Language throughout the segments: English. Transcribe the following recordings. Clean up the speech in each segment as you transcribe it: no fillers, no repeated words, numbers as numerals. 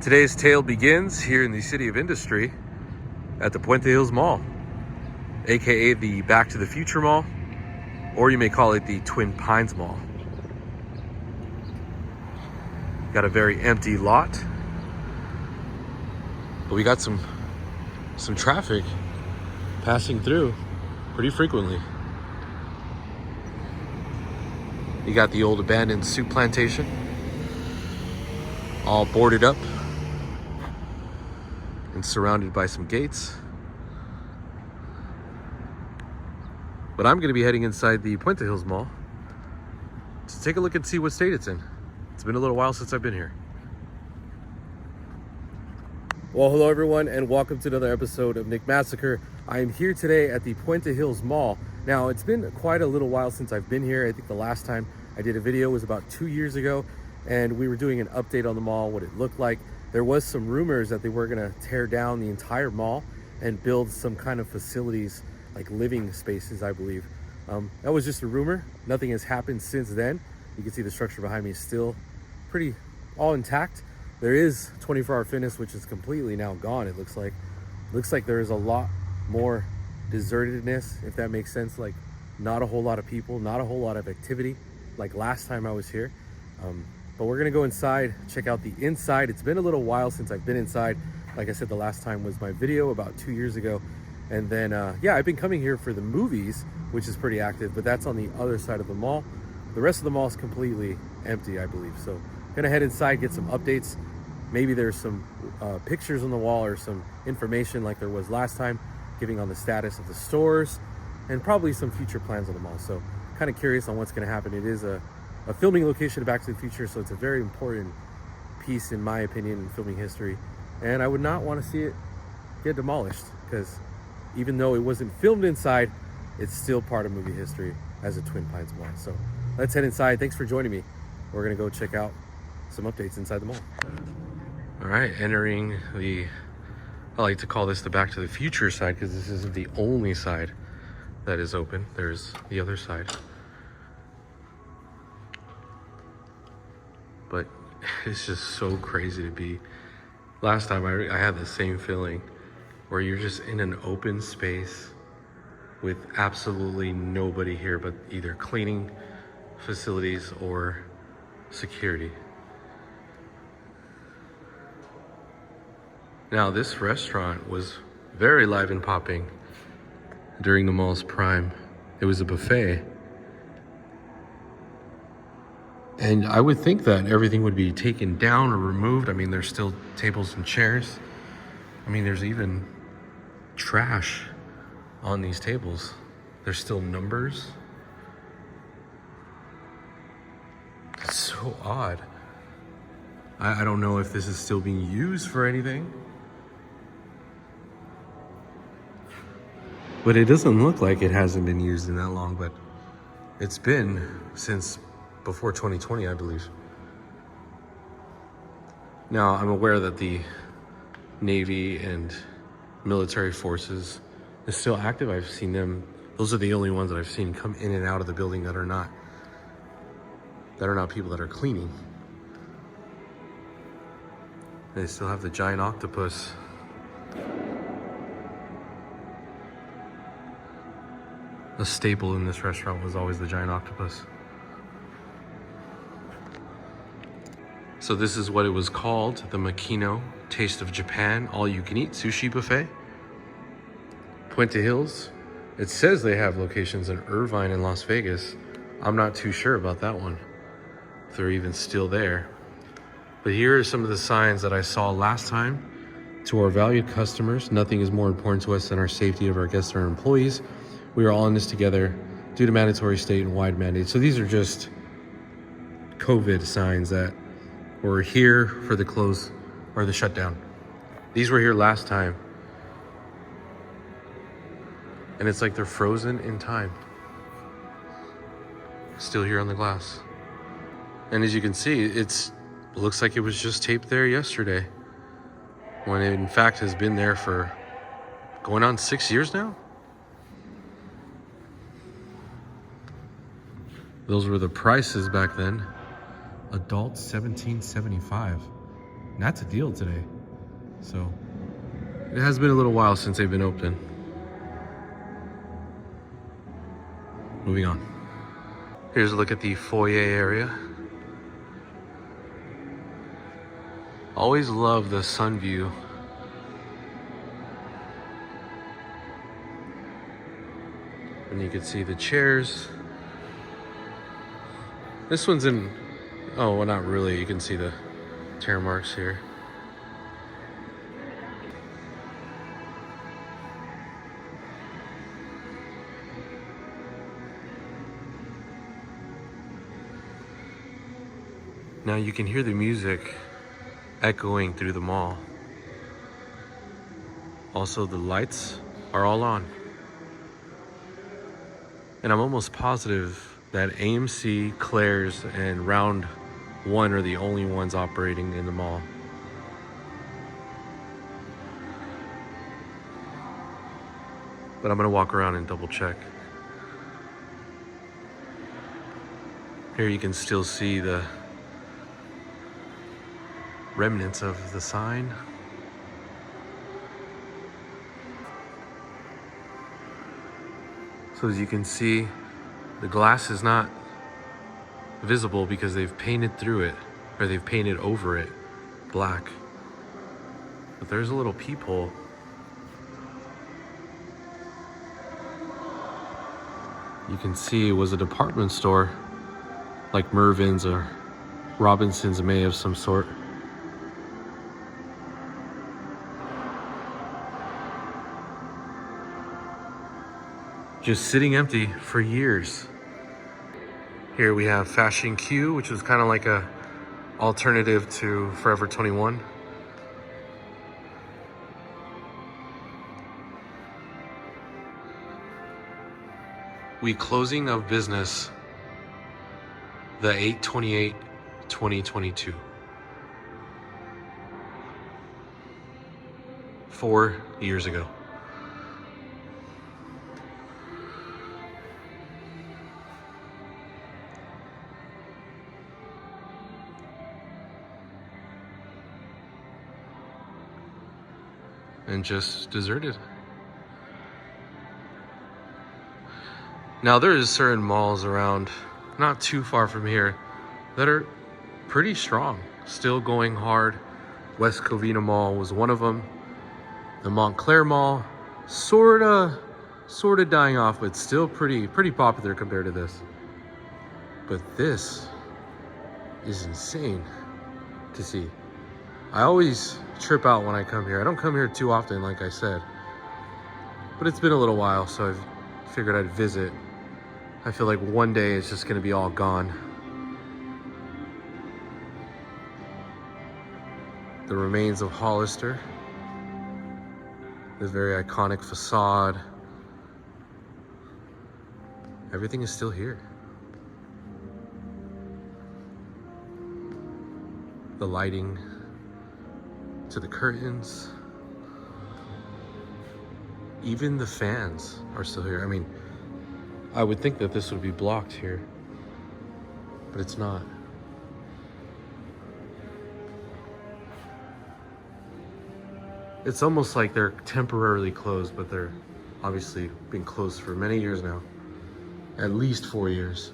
Today's tale begins here in the City of Industry at the Puente Hills Mall, aka the Back to the Future Mall, or you may call it the Twin Pines Mall. Got a very empty lot, but we got some traffic passing through pretty frequently. You got the old abandoned soup plantation, all boarded up and surrounded by some gates. But I'm going to be heading inside the Puente Hills Mall to take a look and see what state it's in. It's been a little while since I've been here. Well, hello everyone, and welcome to another episode of Nick Massacre. I am here today at the Puente Hills Mall. Now, it's been quite a little while since I've been here. I think the last time I did a video was about 2 years ago, and we were doing an update on the mall, what it looked like. There was some rumors that they were gonna tear down the entire mall and build some kind of facilities, like living spaces, I believe. That was just a rumor. Nothing has happened since then. You can see the structure behind me is still pretty all intact. There is 24-hour fitness, which is completely now gone, it looks like. Looks like there is a lot more desertedness, if that makes sense. Like, not a whole lot of people, not a whole lot of activity, like last time I was here. But we're gonna go inside, check out the inside. It's been a little while since I've been inside. Like I said, the last time was my video about 2 years ago. And then, yeah, I've been coming here for the movies, which is pretty active, but that's on the other side of the mall. The rest of the mall is completely empty, I believe. So gonna head inside, get some updates. Maybe there's some pictures on the wall or some information like there was last time, giving on the status of the stores and probably some future plans on the mall. So kind of curious on what's gonna happen. It is a filming location of Back to the Future, so it's a very important piece, in my opinion, in filming history. And I would not want to see it get demolished, because even though it wasn't filmed inside, it's still part of movie history as a Twin Pines Mall. So let's head inside. Thanks for joining me. We're gonna go check out some updates inside the mall. All right, entering the, I like to call this the Back to the Future side, because this isn't the only side that is open. There's the other side. But it's just so crazy to be. Last time I had the same feeling, where you're just in an open space with absolutely nobody here but either cleaning facilities or security. Now, this restaurant was very live and popping during the mall's prime. It was a buffet. And I would think that everything would be taken down or removed. I mean, there's still tables and chairs. I mean, there's even trash on these tables. There's still numbers. It's so odd. I don't know if this is still being used for anything. But it doesn't look like it hasn't been used in that long, but it's been since before 2020, I believe. Now, I'm aware that the Navy and military forces is still active. I've seen them. Those are the only ones that I've seen come in and out of the building that are not people that are cleaning. They still have the giant octopus. A staple in this restaurant was always the giant octopus. So this is what it was called, the Makino Taste of Japan all-you-can-eat sushi buffet. Puente Hills. It says they have locations in Irvine and Las Vegas. I'm not too sure about that one, if they're even still there. But here are some of the signs that I saw last time. To our valued customers, nothing is more important to us than our safety of our guests and our employees. We are all in this together due to mandatory state and wide mandates. So these are just COVID signs that were here for the close or the shutdown. These were here last time. And it's like they're frozen in time. Still here on the glass. And as you can see, it looks like it was just taped there yesterday, when it in fact has been there for going on 6 years now. Those were the prices back then. Adult $17.75. And that's a deal today. So it has been a little while since they've been open. Moving on. Here's a look at the foyer area. Always love the sun view. And you can see the chairs. This one's in, oh, well, not really. You can see the tear marks here. Now you can hear the music echoing through the mall. Also, the lights are all on. And I'm almost positive that AMC, Claire's, and Round One are the only ones operating in the mall. But I'm gonna walk around and double check. Here you can still see the remnants of the sign. So as you can see, the glass is not visible because they've painted through it, or they've painted over it black. But there's a little peephole. You can see it was a department store, like Mervyn's or Robinson's May of some sort. Just sitting empty for years. Here we have Fashion Q, which is kind of like a alternative to Forever 21. We closing of business the 8/28/2022. 4 years ago. And just deserted. Now there is certain malls around, not too far from here, that are pretty strong, still going hard. West Covina Mall was one of them. The Montclair Mall, sorta dying off, but still pretty popular compared to this. But this is insane to see. I always trip out when I come here. I don't come here too often, like I said, but it's been a little while, so I've figured I'd visit. I feel like one day it's just gonna be all gone. The remains of Hollister, this very iconic facade. Everything is still here. The lighting to the curtains. Even the fans are still here. I mean, I would think that this would be blocked here, but it's not. It's almost like they're temporarily closed, but they're obviously been closed for many years now. At least 4 years.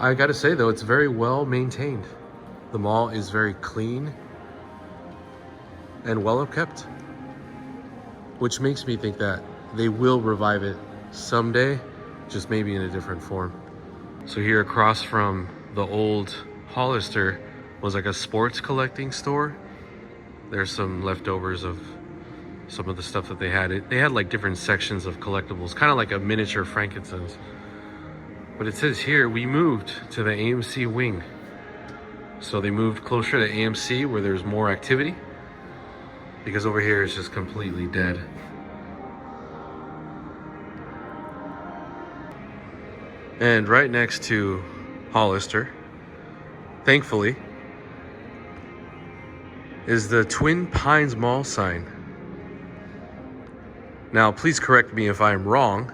I gotta say though, it's very well maintained. The mall is very clean and well kept, which makes me think that they will revive it someday, just maybe in a different form. So here across from the old Hollister was like a sports collecting store. There's some leftovers of some of the stuff that they had. They had like different sections of collectibles, kind of like a miniature Frankenstein's. But it says here, we moved to the AMC wing. So they moved closer to AMC where there's more activity, because over here it's just completely dead. And right next to Hollister, thankfully, is the Twin Pines Mall sign. Now, please correct me if I am wrong,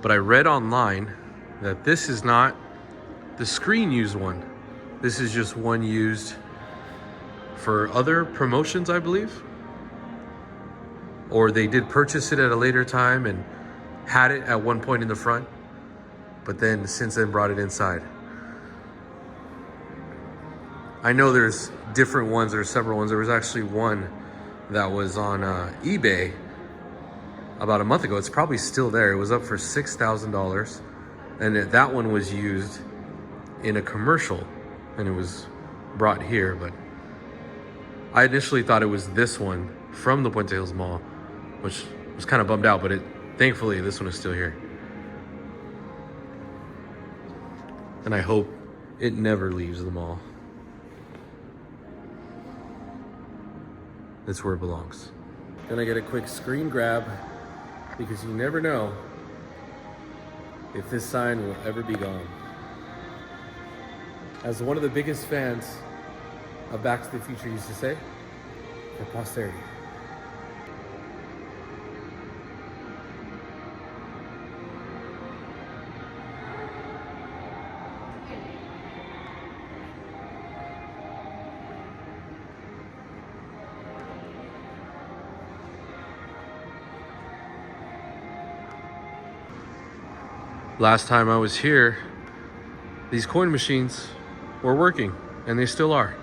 but I read online that this is not the screen used one. This is just one used for other promotions, I believe. Or they did purchase it at a later time and had it at one point in the front, but then since then brought it inside. I know there's different ones, there's several ones. There was actually one that was on eBay about a month ago. It's probably still there. It was up for $6,000, and that one was used in a commercial, and it was brought here. But I initially thought it was this one from the Puente Hills Mall, which was kind of bummed out, but thankfully this one is still here. And I hope it never leaves the mall. It's where it belongs. Gonna get a quick screen grab because you never know if this sign will ever be gone. As one of the biggest fans of Back to the Future used to say, for posterity. Last time I was here, these coin machines were working, and they still are.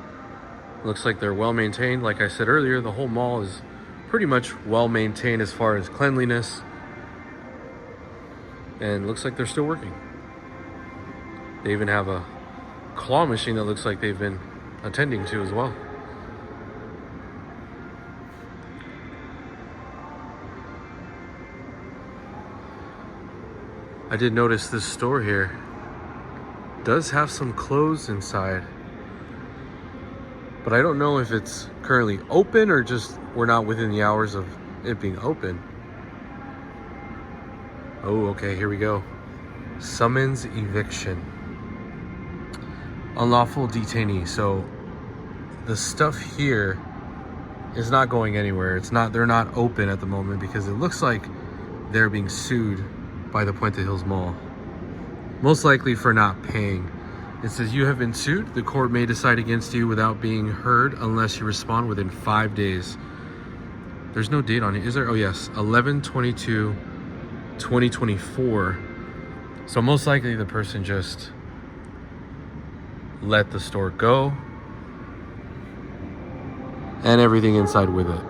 Looks like they're well maintained. Like I said earlier, the whole mall is pretty much well maintained as far as cleanliness, and looks like they're still working. They even have a claw machine that looks like they've been attending to as well. I did notice this store here does have some clothes inside, but I don't know if it's currently open or just we're not within the hours of it being open. Oh, okay, here we go. Summons eviction. Unlawful detainee. So the stuff here is not going anywhere. They're not open at the moment because it looks like they're being sued by the Puente Hills Mall, most likely for not paying. It says you have been sued. The court may decide against you without being heard unless you respond within 5 days. There's no date on it, is there? Oh yes, 11/22/2024. So most likely the person just let the store go and everything inside with it.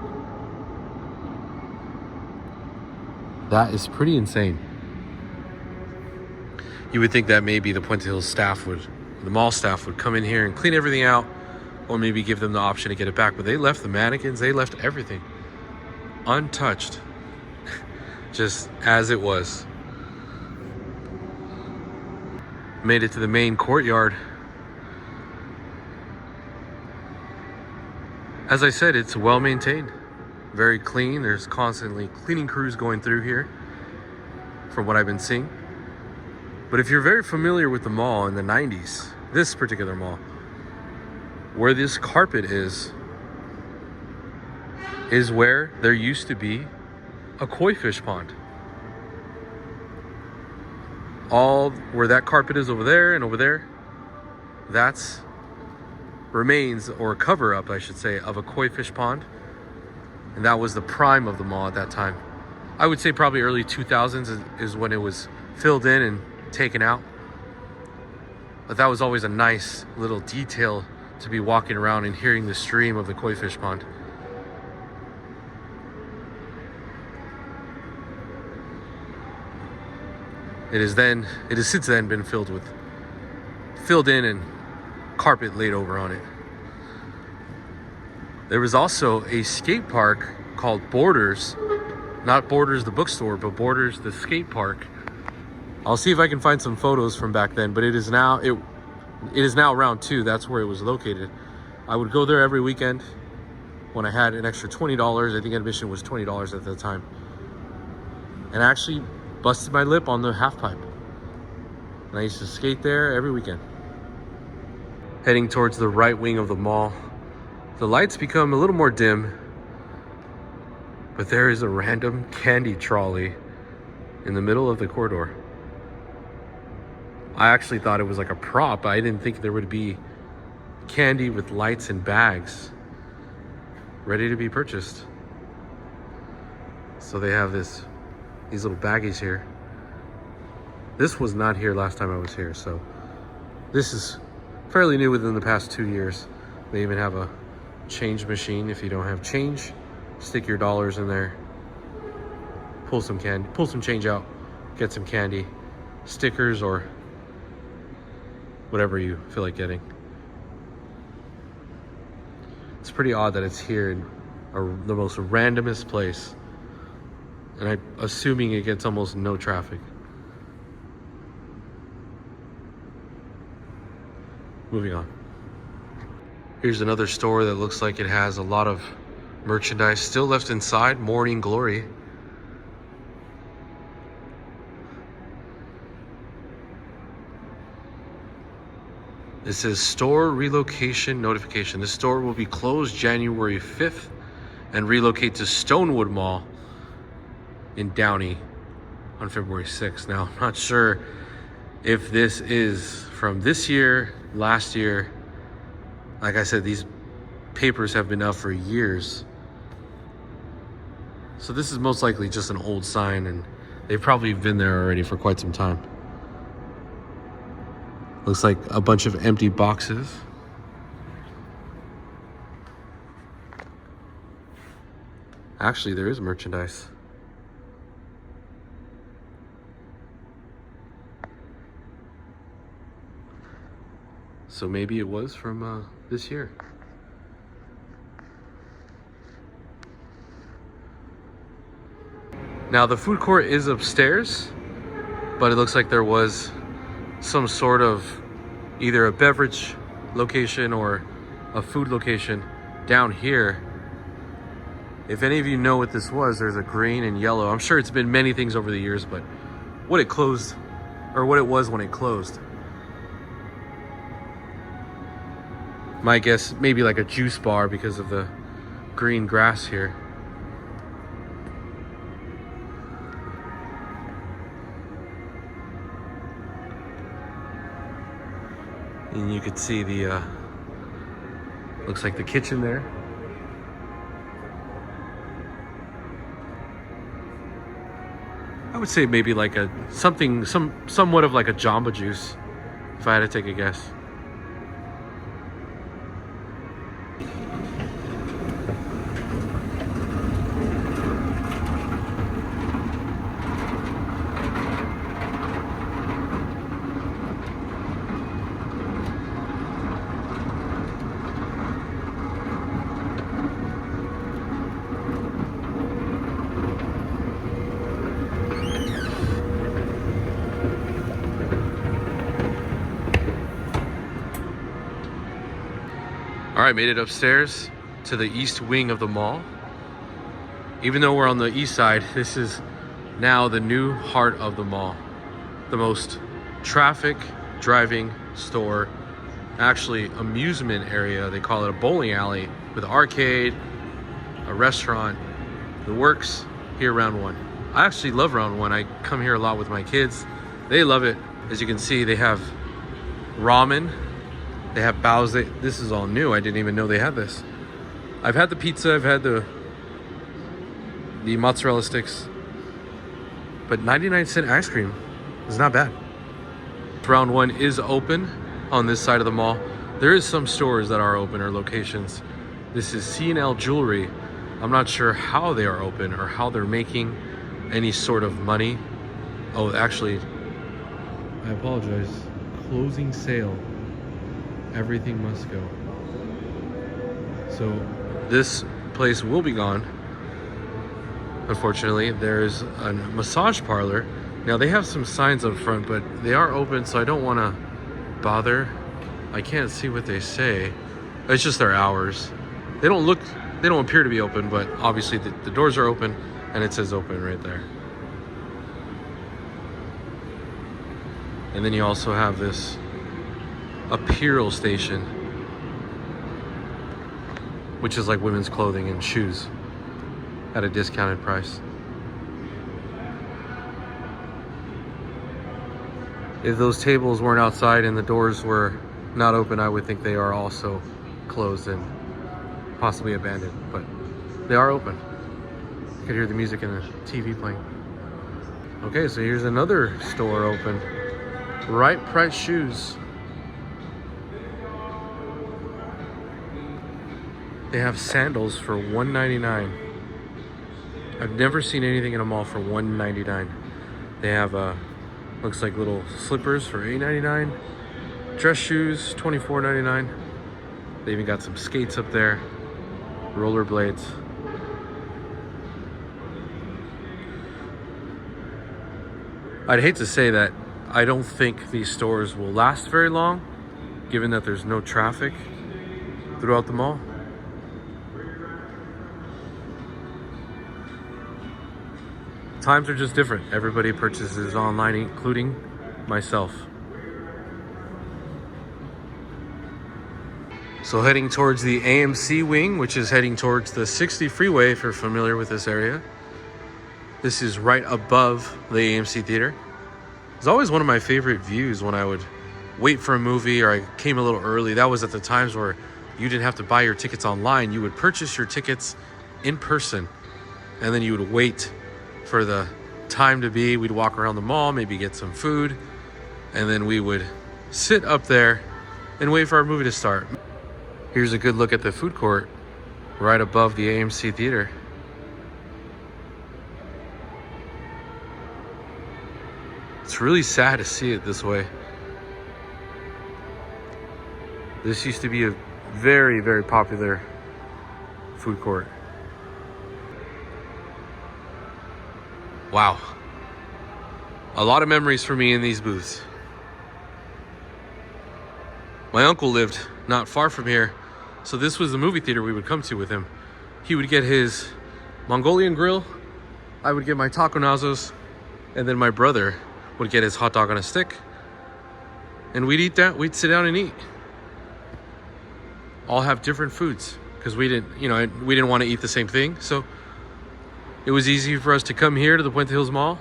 That is pretty insane. You would think that maybe the Puente Hills staff the mall staff would come in here and clean everything out, or maybe give them the option to get it back. But they left the mannequins, they left everything untouched, just as it was. Made it to the main courtyard. As I said, it's well maintained, very clean. There's constantly cleaning crews going through here from what I've been seeing. But if you're very familiar with the mall in the 90s, this particular mall, where this carpet is where there used to be a koi fish pond. All where that carpet is over there and over there, that's remains, or cover up I should say, of a koi fish pond. And that was the prime of the mall at that time. I would say probably early 2000s is when it was filled in and taken out. But that was always a nice little detail to be walking around and hearing the stream of the koi fish pond. It has since then been filled in and carpet laid over on it. There was also a skate park called Borders, not Borders the bookstore, but Borders the skate park. I'll see if I can find some photos from back then, but it is now round 2. That's where it was located. I would go there every weekend when I had an extra $20. I think admission was $20 at the time. And I actually busted my lip on the half pipe. And I used to skate there every weekend. Heading towards the right wing of the mall. The lights become a little more dim. But there is a random candy trolley in the middle of the corridor. I actually thought it was like a prop. I didn't think there would be candy with lights and bags ready to be purchased. So they have these little baggies here. This was not here last time I was here, so this is fairly new within the past 2 years. They even have a change machine. If you don't have change, stick your dollars in there, pull some change out, get some candy, stickers, or whatever you feel like getting. It's pretty odd that it's here in the most randomest place, and I'm assuming it gets almost no traffic. Moving on. Here's another store that looks like it has a lot of merchandise still left inside. Morning Glory. It says store relocation notification. The store will be closed January 5th and relocate to Stonewood Mall in Downey on February 6th. Now, I'm not sure if this is from this year, last year. Like I said, these papers have been up for years. So this is most likely just an old sign, and they've probably been there already for quite some time. Looks like a bunch of empty boxes. Actually, there is merchandise. So maybe it was from this year. Now the food court is upstairs, but it looks like there was some sort of either a beverage location or a food location down here. If any of you know what this was, there's a green and yellow. I'm sure it's been many things over the years, but what it closed, or what it was when it closed. My guess, maybe like a juice bar because of the green grass here. And you could see the, looks like the kitchen there. I would say maybe like a, somewhat of like a Jamba Juice, if I had to take a guess. All right, made it upstairs to the east wing of the mall. Even though we're on the east side, this is now the new heart of the mall. The most traffic driving store, actually amusement area. They call it a bowling alley with arcade, a restaurant, the works here around one. I actually love round one. I come here a lot with my kids. They love it. As you can see, they have ramen. They have baos. This is all new. I didn't even know they had this. I've had the pizza. I've had the mozzarella sticks. But 99-cent ice cream is not bad. Round one is open on this side of the mall. There is some stores that are open or locations. This is C&L Jewelry. I'm not sure how they are open or how they're making any sort of money. Oh, actually, I apologize. Closing sale. Everything must go. So this place will be gone. Unfortunately, there's a massage parlor. Now they have some signs up front, but they are open, so I don't want to bother. I can't see what they say. It's just their hours. They don't appear to be open, but obviously the doors are open and it says open right there. And then you also have this apparel station, which is like women's clothing and shoes. at a discounted price. If those tables weren't outside and the doors were not open, I would think they are also closed and possibly abandoned, but they are open. You can hear the music and the TV playing. Okay, so here's another store open. Right Price Shoes. They have sandals for $1.99. I've never seen anything in a mall for $1.99. They have looks like little slippers for $8.99. Dress shoes, $24.99. They even got some skates up there. Rollerblades. I'd hate to say that I don't think these stores will last very long, given that there's no traffic throughout the mall. Times are just different. Everybody purchases online, including myself. So heading towards the AMC wing, which is heading towards the 60 freeway, if you're familiar with this area. This is right above the AMC theater. It's always one of my favorite views when I would wait for a movie or I came a little early. That was at the times where you didn't have to buy your tickets online. You would purchase your tickets in person and then you would wait for the time to be. We'd walk around the mall, maybe get some food, and then we would sit up there and wait for our movie to start. Here's a good look at the food court right above the AMC theater. It's really sad to see it this way. This used to be a very, very popular food court. Wow. A lot of memories for me in these booths. My uncle lived not far from here, so this was the movie theater we would come to with him. He would get his Mongolian grill, I would get my taco nazos, and then my brother would get his hot dog on a stick. And we'd eat that, we'd sit down and eat. All have different foods because we didn't want to eat the same thing. So it was easy for us to come here to the Puente Hills Mall,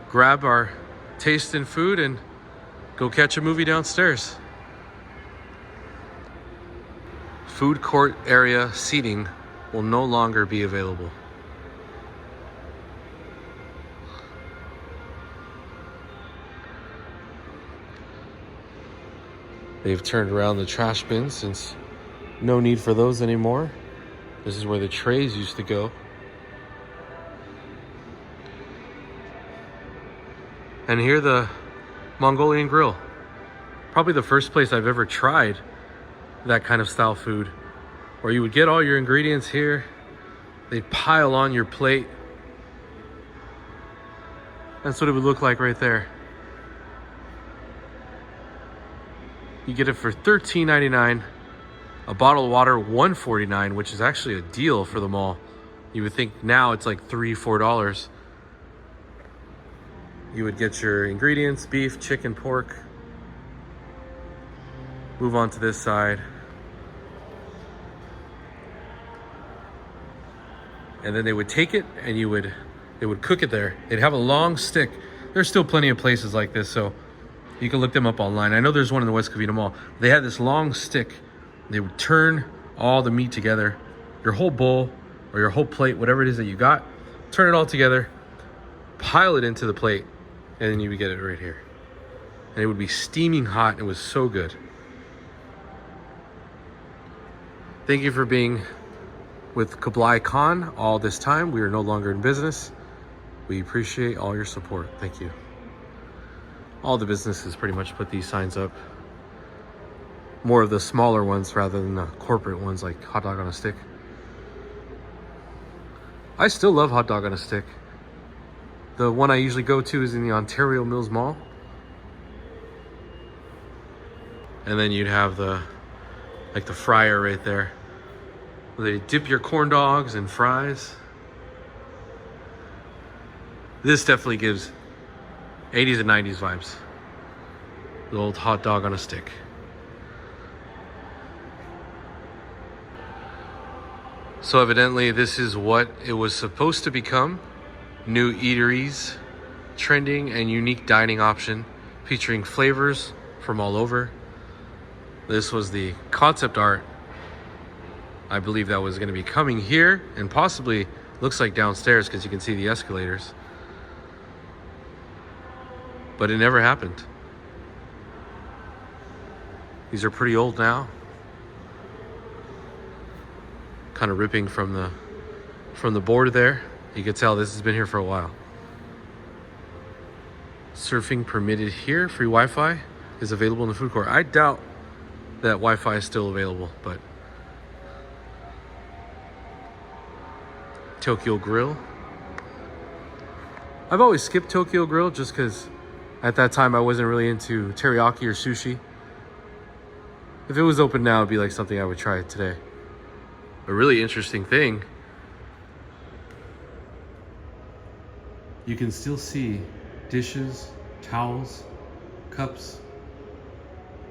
grab our taste in food, and go catch a movie downstairs. Food court area seating will no longer be available. They've turned around the trash bins since no need for those anymore. This is where the trays used to go. And here the Mongolian grill. Probably the first place I've ever tried that kind of style food, where you would get all your ingredients here. They'd pile on your plate. That's what it would look like right there. You get it for $13.99. A bottle of water, $1.49, which is actually a deal for the mall. You would think now it's like $3, $4. You would get your ingredients, beef, chicken, pork. Move on to this side. And then they would take it and they would cook it there. They'd have a long stick. There's still plenty of places like this, so you can look them up online. I know there's one in the West Covina Mall. They had this long stick. They would turn all the meat together, your whole bowl or your whole plate, whatever it is that you got, turn it all together, pile it into the plate, and then you would get it right here. And it would be steaming hot. It was so good. Thank you for being with Kublai Khan all this time. We are no longer in business. We appreciate all your support. Thank you. All the businesses pretty much put these signs up. More of the smaller ones rather than the corporate ones like hot dog on a stick. I still love hot dog on a stick. The one I usually go to is in the Ontario Mills Mall. And then you'd have the fryer right there. They dip your corn dogs and fries. This definitely gives 80s and 90s vibes. The old hot dog on a stick. So evidently this is what it was supposed to become. New eateries, trending and unique dining option featuring flavors from all over. This was the concept art. I believe that was going to be coming here and possibly looks like downstairs because you can see the escalators. But it never happened. These are pretty old now. Kind of ripping from the board there. You can tell this has been here for a while. Surfing permitted here. Free Wi-Fi is available in the food court. I doubt that Wi-Fi is still available, but Tokyo Grill. I've always skipped Tokyo Grill just because at that time I wasn't really into teriyaki or sushi. If it was open now, it'd be like something I would try today. A really interesting thing, you can still see dishes, towels, cups,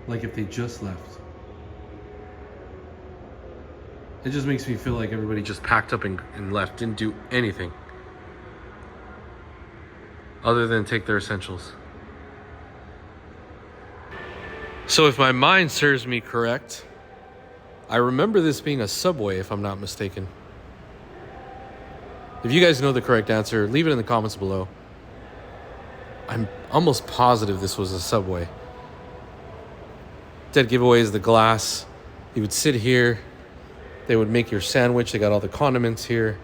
like if they just left. It just makes me feel like everybody just packed up and left, didn't do anything other than take their essentials. So if my mind serves me correct, I remember this being a Subway, if I'm not mistaken. If you guys know the correct answer, leave it in the comments below. I'm almost positive this was a Subway. Dead giveaway is the glass. You would sit here. They would make your sandwich. They got all the condiments here.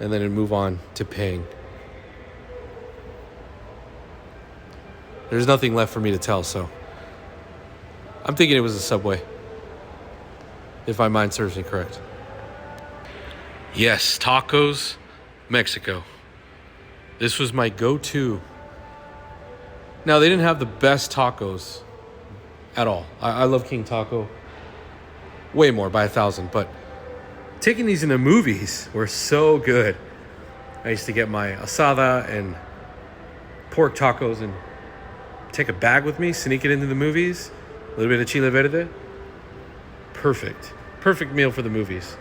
And then it'd move on to paying. There's nothing left for me to tell, so I'm thinking it was a Subway, if my mind serves me correct. Yes, tacos, Mexico. This was my go-to. Now, they didn't have the best tacos at all. I love King Taco way more by 1,000, but taking these into movies were so good. I used to get my asada and pork tacos and take a bag with me, sneak it into the movies, a little bit of chile verde. Perfect meal for the movies.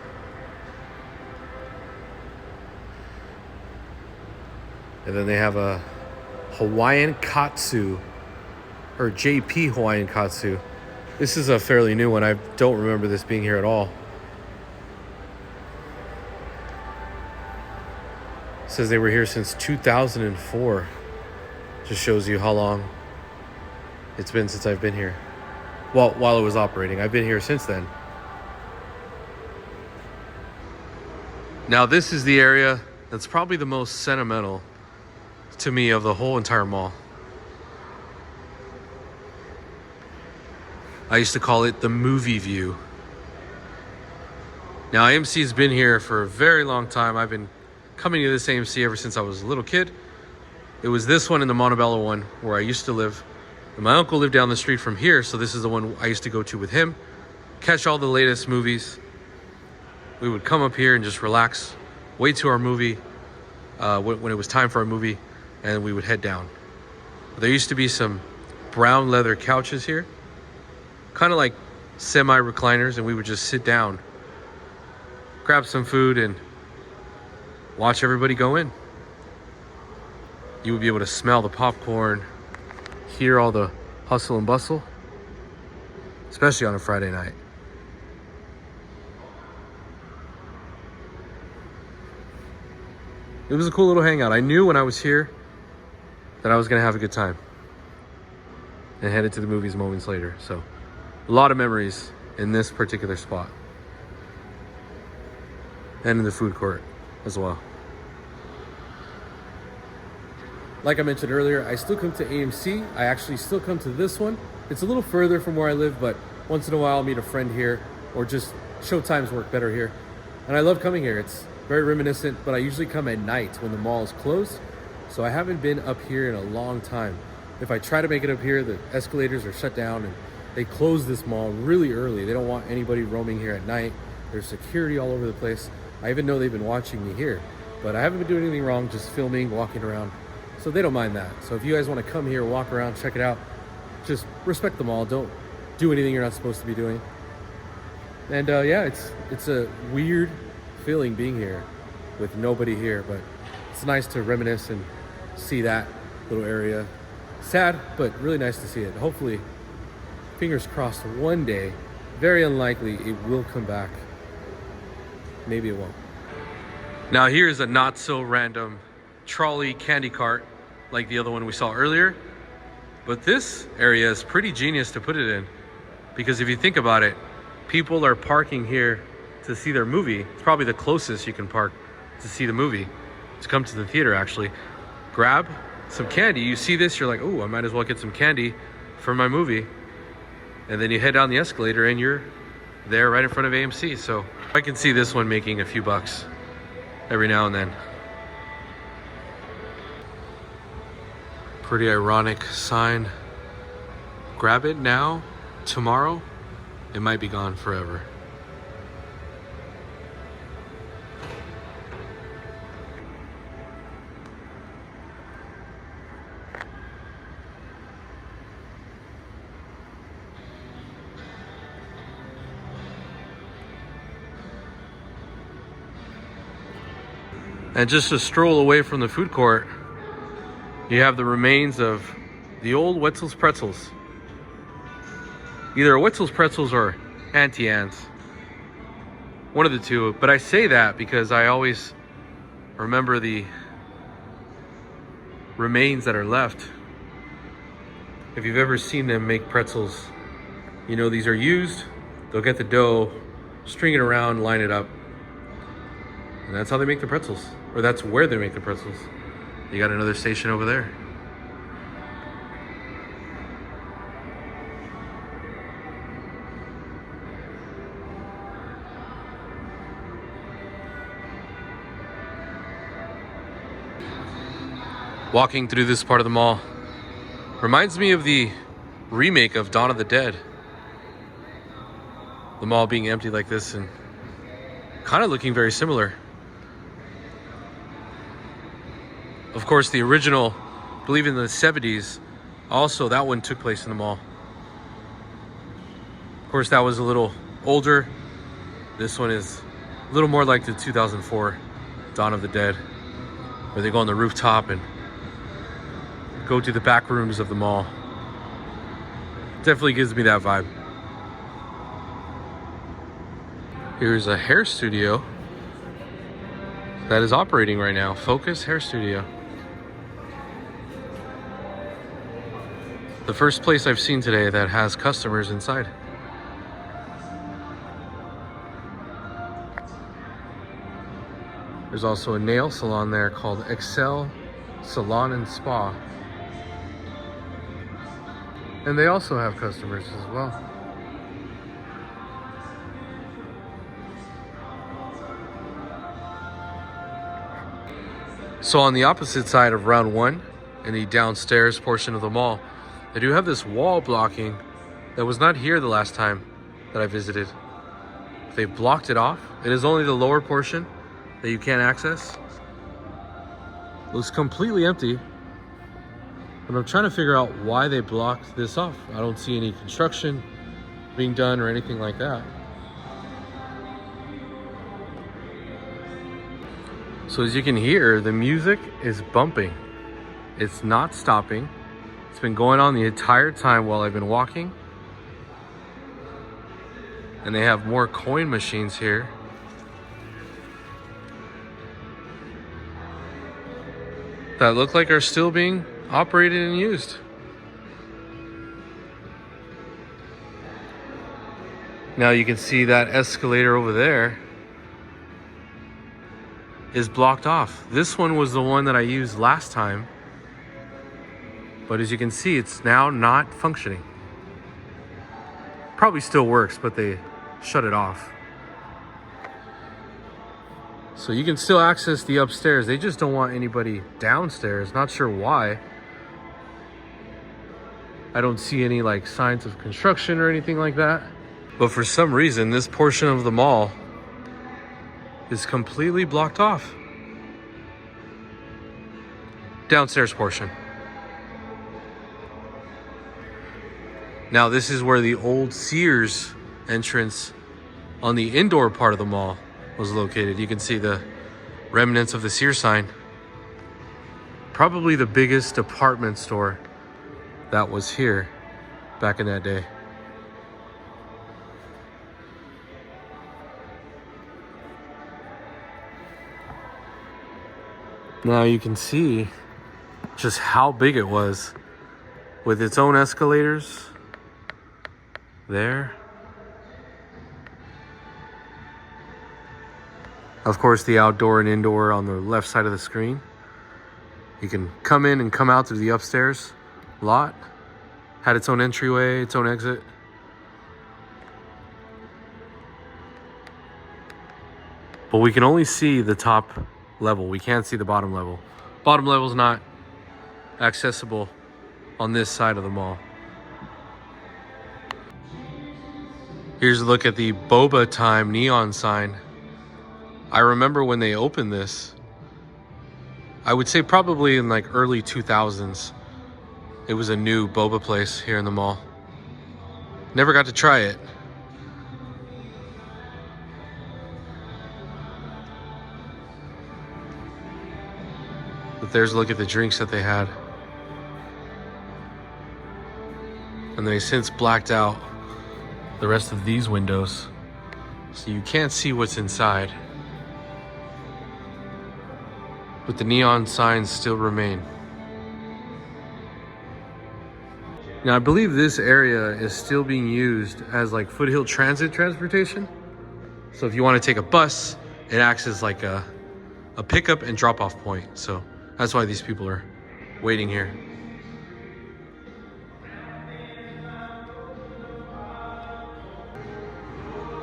And then they have a Hawaiian Katsu, or JP Hawaiian Katsu. This is a fairly new one. I don't remember this being here at all. It says they were here since 2004. Just shows you how long it's been since I've been here. Well, while it was operating. I've been here since then. Now this is the area that's probably the most sentimental to me of the whole entire mall. I used to call it the movie view. Now AMC has been here for a very long time. I've been coming to this AMC ever since I was a little kid. It was this one and the Montebello one where I used to live. And my uncle lived down the street from here, so this is the one I used to go to with him. Catch all the latest movies. We would come up here and just relax, wait to our movie, when it was time for our movie, and we would head down. There used to be some brown leather couches here, kind of like semi-recliners, and we would just sit down, grab some food, and watch everybody go in. You would be able to smell the popcorn, hear all the hustle and bustle, especially on a Friday night. It was a cool little hangout. I knew when I was here that I was gonna have a good time and headed to the movies moments later. So a lot of memories in this particular spot and in the food court as well. Like I mentioned earlier, I still come to AMC. I actually still come to this one. It's a little further from where I live, but once in a while I'll meet a friend here or just showtimes work better here. And I love coming here. It's very reminiscent, but I usually come at night when the mall is closed. So I haven't been up here in a long time. If I try to make it up here, the escalators are shut down and they close this mall really early. They don't want anybody roaming here at night. There's security all over the place. I even know they've been watching me here, but I haven't been doing anything wrong, just filming, walking around. So they don't mind that. So if you guys want to come here, walk around, check it out, just respect the mall. Don't do anything you're not supposed to be doing. And yeah, it's a weird feeling being here with nobody here, but it's nice to reminisce and see that little area. Sad, but really nice to see it. Hopefully, fingers crossed, one day, very unlikely, it will come back. Maybe it won't. Now here's a not so random trolley candy cart like the other one we saw earlier. But this area is pretty genius to put it in, because if you think about it, people are parking here to see their movie. It's probably the closest you can park to see the movie, to come to the theater actually. Grab some candy. You see this, you're like, oh, I might as well get some candy for my movie. And then you head down the escalator and you're there right in front of AMC. So I can see this one making a few bucks every now and then. Pretty ironic sign. Grab it now, tomorrow, it might be gone forever. And just a stroll away from the food court, you have the remains of the old Wetzel's Pretzels. Either Wetzel's Pretzels or Auntie Anne's. One of the two. But I say that because I always remember the remains that are left. If you've ever seen them make pretzels, you know these are used. They'll get the dough, string it around, line it up. And that's how they make the pretzels. Or that's where they make the pretzels. You got another station over there. Walking through this part of the mall reminds me of the remake of Dawn of the Dead. The mall being empty like this and kind of looking very similar. Of course, the original, I believe in the 70s, also that one took place in the mall. Of course, that was a little older. This one is a little more like the 2004 Dawn of the Dead, where they go on the rooftop and go to the back rooms of the mall. Definitely gives me that vibe. Here's a hair studio that is operating right now. Focus Hair Studio. The first place I've seen today that has customers inside. There's also a nail salon there called Excel Salon and Spa. And they also have customers as well. So on the opposite side of round one, in the downstairs portion of the mall, they do have this wall blocking that was not here the last time that I visited. They blocked it off. It is only the lower portion that you can't access. It looks completely empty. And I'm trying to figure out why they blocked this off. I don't see any construction being done or anything like that. So as you can hear, the music is bumping. It's not stopping. It's been going on the entire time while I've been walking. And they have more coin machines here. That look like are still being operated and used. Now you can see that escalator over there is blocked off. This one was the one that I used last time, but as you can see, it's now not functioning. Probably still works, but they shut it off. So you can still access the upstairs. They just don't want anybody downstairs. Not sure why. I don't see any like signs of construction or anything like that. But for some reason, this portion of the mall is completely blocked off. Downstairs portion. Now this is where the old Sears entrance on the indoor part of the mall was located. You can see the remnants of the Sears sign. Probably the biggest department store that was here back in that day. Now you can see just how big it was with its own escalators there. Of course, the outdoor and indoor on the left side of the screen. You can come in and come out through the upstairs lot. Had its own entryway, its own exit. But we can only see the top level. We can't see the bottom level. Bottom level is not accessible on this side of the mall. Here's a look at the boba time neon sign. I remember when they opened this, I would say probably in like early 2000s. It was a new boba place here in the mall. Never got to try it. But there's a look at the drinks that they had. And they since blacked out the rest of these windows, so you can't see what's inside. But the neon signs still remain. Now I believe this area is still being used as like foothill transit transportation. So if you want to take a bus, it acts as like a pickup and drop off point. So that's why these people are waiting here.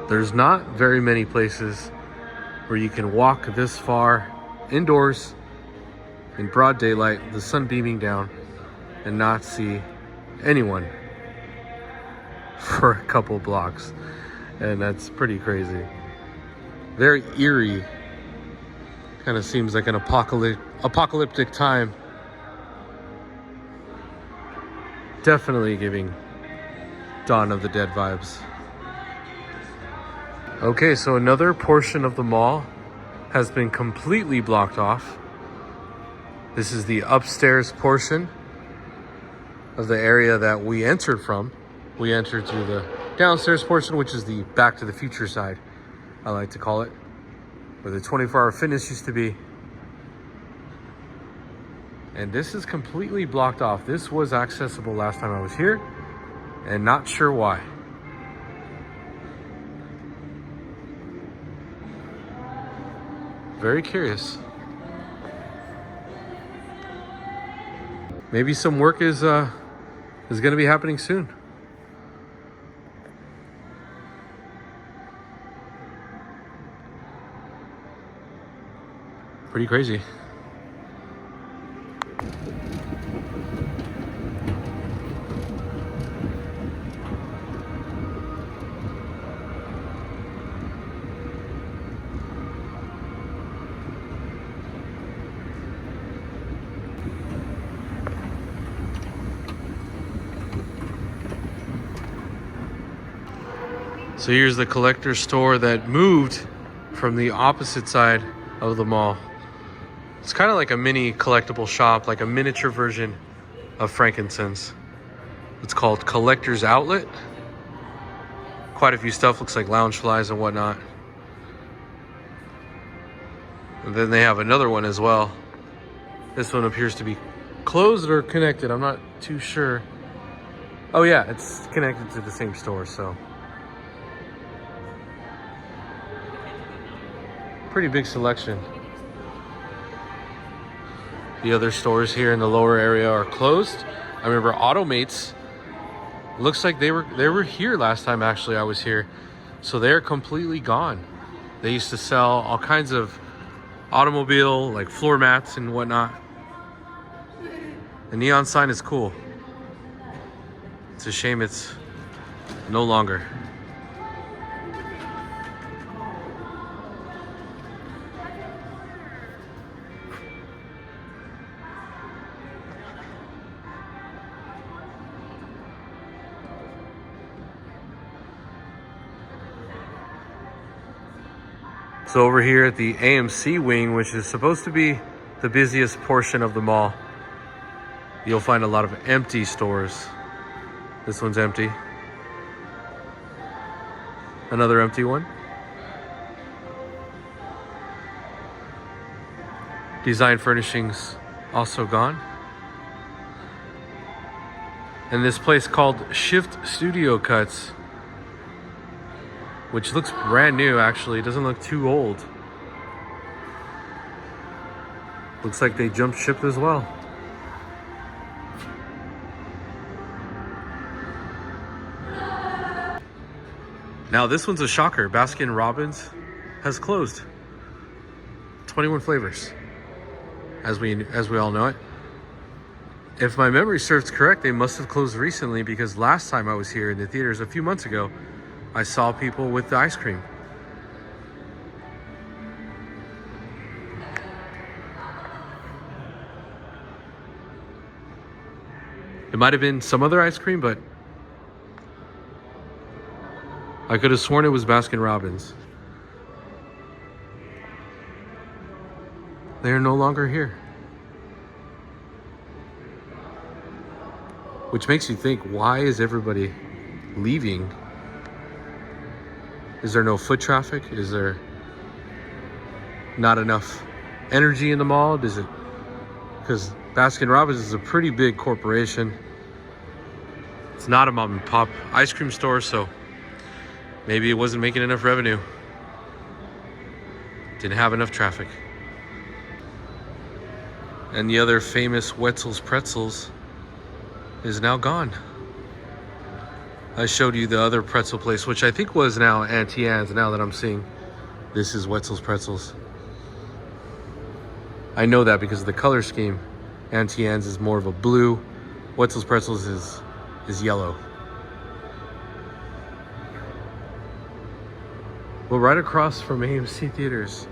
There's not very many places where you can walk this far indoors in broad daylight, the sun beaming down, and not see anyone for a couple blocks. And that's pretty crazy. Very eerie. Kind of seems like an apocalyptic time. Definitely giving Dawn of the Dead vibes. Okay, so another portion of the mall has been completely blocked off. This is the upstairs portion of the area that we entered from. We entered through the downstairs portion, which is the Back to the Future side, I like to call it, where the 24-hour fitness used to be. And this is completely blocked off. This was accessible last time I was here, and not sure why. Very curious. Maybe some work is going to be happening soon. Pretty crazy. So here's the collector store that moved from the opposite side of the mall. It's kind of like a mini collectible shop, like a miniature version of Frankincense. It's called Collector's Outlet. Quite a few stuff, looks like lounge flies and whatnot. And then they have another one as well. This one appears to be closed or connected, I'm not too sure. Oh yeah, it's connected to the same store, so. Pretty big selection. The other stores here in the lower area are closed. I remember Automates, looks like they were here last time actually I was here. So they're completely gone. They used to sell all kinds of automobile, like floor mats and whatnot. The neon sign is cool. It's a shame it's no longer. So over here at the AMC wing, which is supposed to be the busiest portion of the mall, you'll find a lot of empty stores. This one's empty. Another empty one. Design furnishings also gone. And this place called Shift Studio Cuts, which looks brand new actually. It doesn't look too old. Looks like they jumped ship as well. Now this one's a shocker. Baskin Robbins has closed. 21 flavors, as we all know it. If my memory serves correct, they must have closed recently, because last time I was here in the theaters a few months ago, I saw people with the ice cream. It might have been some other ice cream, but I could have sworn it was Baskin Robbins. They are no longer here. Which makes you think, why is everybody leaving? Is there no foot traffic? Is there not enough energy in the mall? Does it? Because Baskin Robbins is a pretty big corporation. It's not a mom and pop ice cream store, so maybe it wasn't making enough revenue. Didn't have enough traffic. And the other famous Wetzel's Pretzels is now gone. I showed you the other pretzel place, which I think was now Auntie Anne's. Now that I'm seeing this is Wetzel's Pretzels. I know that because of the color scheme. Auntie Anne's is more of a blue. Wetzel's Pretzels is yellow. Well, right across from AMC Theaters.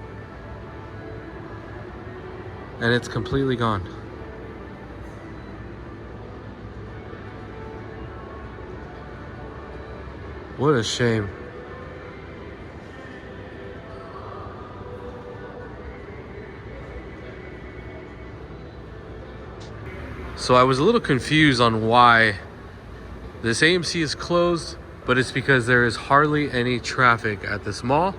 And it's completely gone. What a shame. So I was a little confused on why this AMC is closed, but it's because there is hardly any traffic at this mall.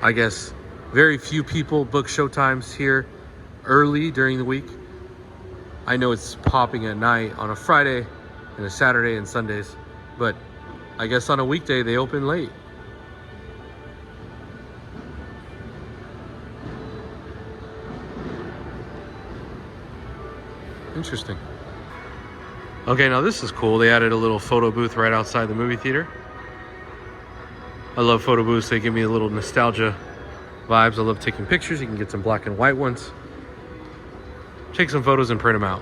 I guess very few people book showtimes here early during the week. I know it's popping at night on a Friday and a Saturday and Sundays, but I guess on a weekday they open late. Interesting. Okay, now this is cool. They added a little photo booth right outside the movie theater. I love photo booths. They give me a little nostalgia vibes. I love taking pictures. You can get some black and white ones. Take some photos and print them out.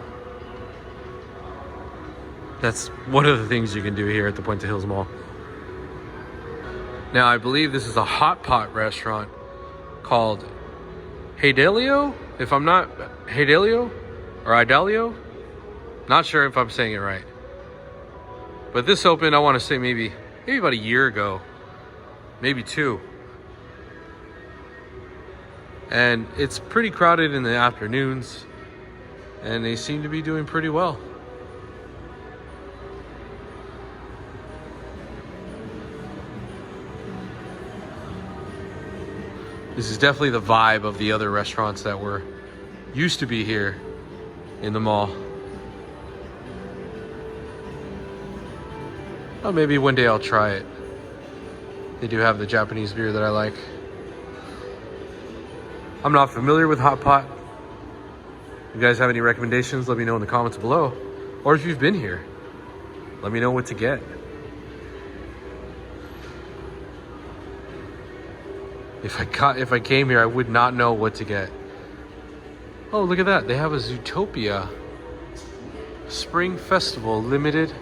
That's one of the things you can do here at the Puente Hills Mall. Now, I believe this is a hot pot restaurant called Hidalgo, if I'm not, Hidalgo or Idalio. Not sure if I'm saying it right. But this opened, I want to say maybe about a year ago, maybe 2. And it's pretty crowded in the afternoons, and they seem to be doing pretty well. This is definitely the vibe of the other restaurants that were used to be here in the mall. Oh, maybe one day I'll try it. They do have the Japanese beer that I like. I'm not familiar with hot pot. If you guys have any recommendations, let me know in the comments below. Or if you've been here, let me know what to get. If I came here, I would not know what to get. Oh, look at that. They have a Zootopia Spring Festival limited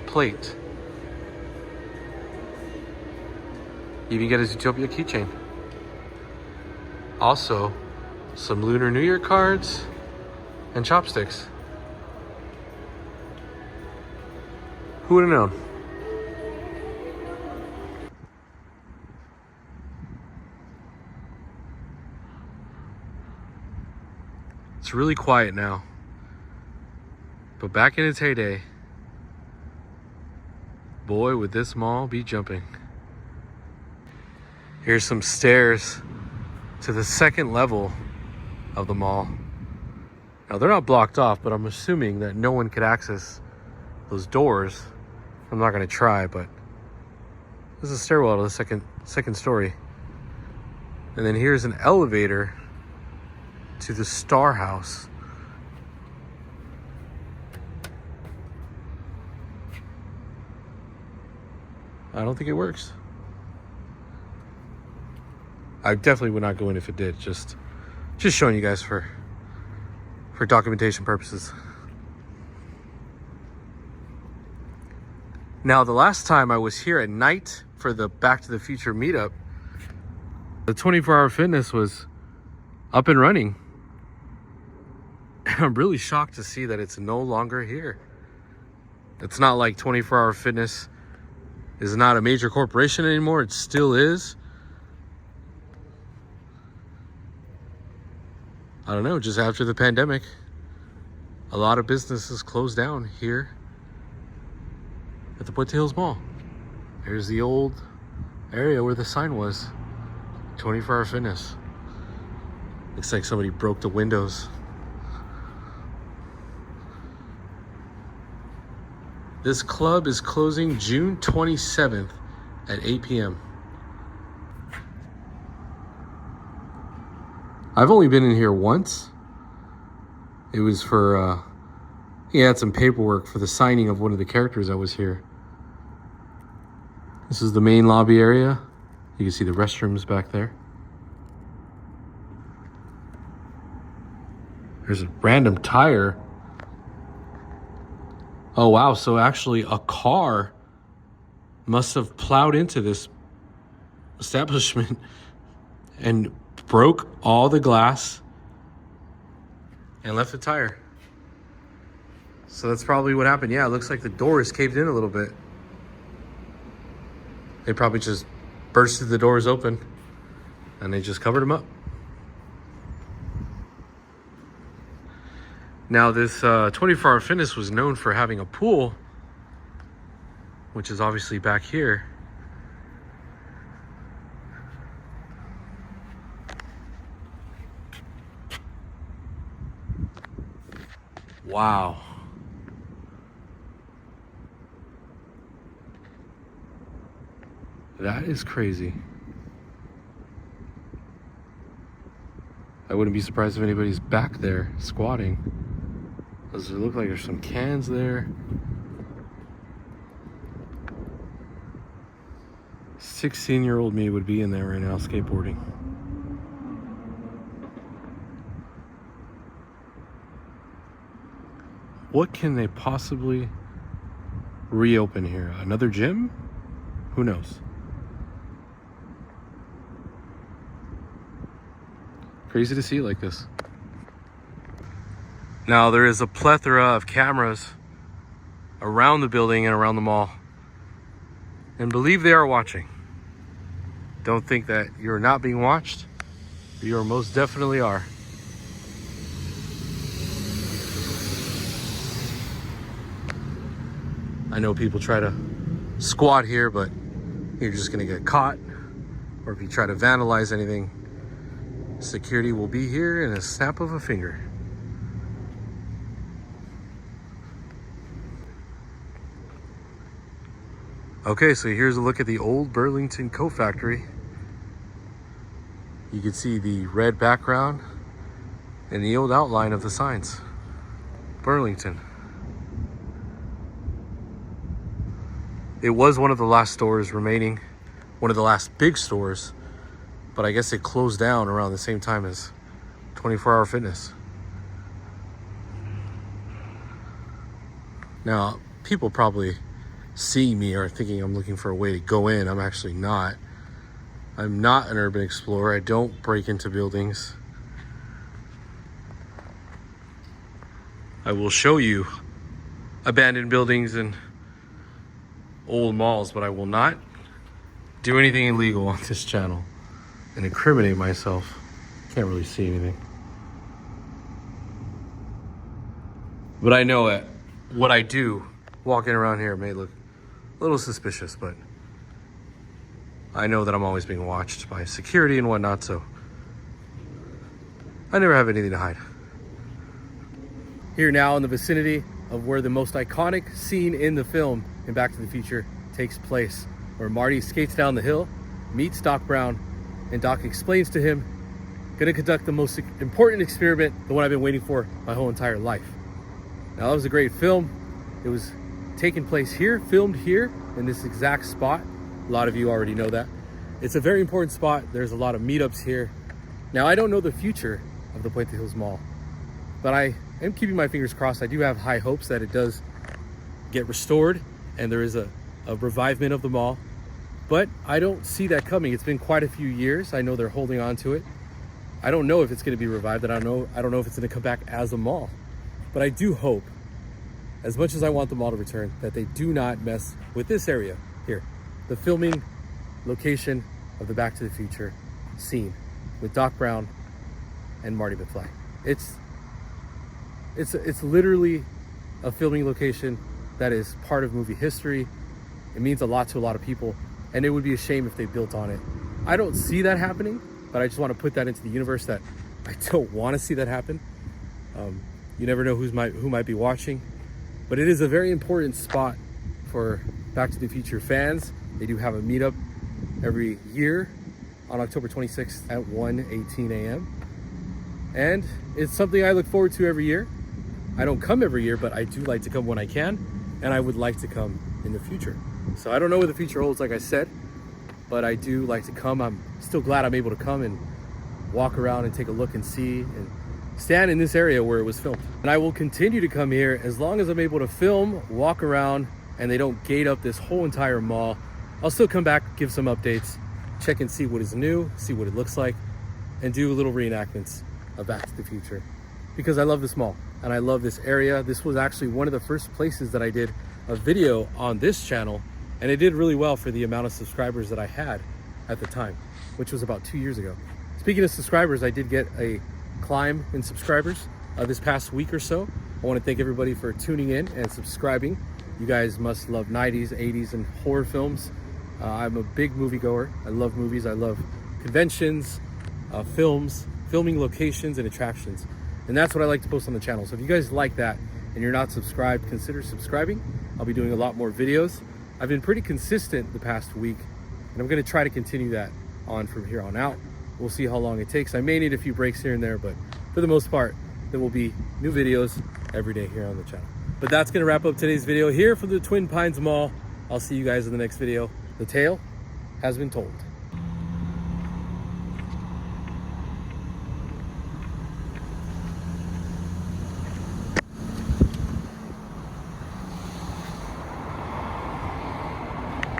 plate. You can get a Zootopia keychain. Also, some Lunar New Year cards and chopsticks. Who would have known? It's really quiet now. But back in its heyday, boy, would this mall be jumping. Here's some stairs to the second level of the mall. Now they're not blocked off, but I'm assuming that no one could access those doors. I'm not gonna try, but this is a stairwell to the second story. And then here's an elevator to the Star House. I don't think it works. I definitely would not go in if it did. Just showing you guys for documentation purposes. Now, the last time I was here at night for the Back to the Future meetup, the 24-hour fitness was up and running. And I'm really shocked to see that it's no longer here. It's not like 24-hour fitness is not a major corporation anymore. It still is. I don't know, just after the pandemic, a lot of businesses closed down here at the Puente Hills Mall. There's the old area where the sign was, 24-hour fitness. Looks like somebody broke the windows. This club is closing June 27th at 8 p.m. I've only been in here once. It was for, he had some paperwork for the signing of one of the characters that was here. This is the main lobby area. You can see the restrooms back there. There's a random tire. Oh wow, so actually a car must have plowed into this establishment and broke all the glass and left the tire. So that's probably what happened. Yeah, it looks like the door is caved in a little bit. They probably just bursted the doors open and they just covered them up. Now this 24-hour fitness was known for having a pool, which is obviously back here. Wow. That is crazy. I wouldn't be surprised if anybody's back there squatting. Does it look like there's some cans there? 16-year-old me would be in there right now skateboarding. What can they possibly reopen here? Another gym? Who knows? Crazy to see it like this. Now there is a plethora of cameras around the building and around the mall. And believe they are watching. Don't think that you're not being watched. You are most definitely are. I know people try to squat here, but you're just gonna get caught. Or if you try to vandalize anything, security will be here in a snap of a finger. Okay, so here's a look at the old Burlington Coat Factory. You can see the red background and the old outline of the signs. Burlington. It was one of the last stores remaining, one of the last big stores, but I guess it closed down around the same time as 24-hour fitness. Now, people probably seeing me are thinking I'm looking for a way to go in. I'm actually not. I'm not an urban explorer. I don't break into buildings. I will show you abandoned buildings and old malls, but I will not do anything illegal on this channel and incriminate myself. Can't really see anything. But I know that what I do walking around here may look a little suspicious, but I know that I'm always being watched by security and whatnot, so I never have anything to hide. Here now in the vicinity of where the most iconic scene in the film in Back to the Future takes place, where Marty skates down the hill, meets Doc Brown, and Doc explains to him, gonna conduct the most important experiment, the one I've been waiting for my whole entire life. Now that was a great film. It was taking place here, filmed here in this exact spot. A lot of you already know that. It's a very important spot. There's a lot of meetups here. Now I don't know the future of the Puente Hills Mall, but I am keeping my fingers crossed. I do have high hopes that it does get restored and there is a revivement of the mall, but I don't see that coming. It's been quite a few years. I know they're holding on to it. I don't know if it's going to be revived, and I don't know if it's going to come back as a mall, but I do hope, as much as I want the mall to return, that they do not mess with this area here, the filming location of the Back to the Future scene with Doc Brown and Marty McFly. It's literally a filming location that is part of movie history. It means a lot to a lot of people, and it would be a shame if they built on it. I don't see that happening, but I just want to put that into the universe that I don't want to see that happen. You never know who might be watching, but it is a very important spot for Back to the Future fans. They do have a meetup every year on October 26th at 1:18 a.m. And it's something I look forward to every year. I don't come every year, but I do like to come when I can, and I would like to come in the future. So I don't know what the future holds, like I said, but I do like to come. I'm still glad I'm able to come and walk around and take a look and see and stand in this area where it was filmed. And I will continue to come here as long as I'm able to film, walk around, and they don't gate up this whole entire mall. I'll still come back, give some updates, check and see what is new, see what it looks like, and do little reenactments of Back to the Future, because I love this mall and I love this area. This was actually one of the first places that I did a video on this channel, and it did really well for the amount of subscribers that I had at the time, which was about 2 years ago. Speaking of subscribers, I did get a climb in subscribers this past week or so. I want to thank everybody for tuning in and subscribing. You guys must love 90s, 80s, and horror films. I'm a big moviegoer. I love movies. I love conventions, films, filming locations, and attractions. And that's what I like to post on the channel. So if you guys like that and you're not subscribed, consider subscribing. I'll be doing a lot more videos. I've been pretty consistent the past week, and I'm going to try to continue that on from here on out. We'll see how long it takes. I may need a few breaks here and there, but for the most part, there will be new videos every day here on the channel. But that's going to wrap up today's video here from the Twin Pines Mall. I'll see you guys in the next video. The tale has been told.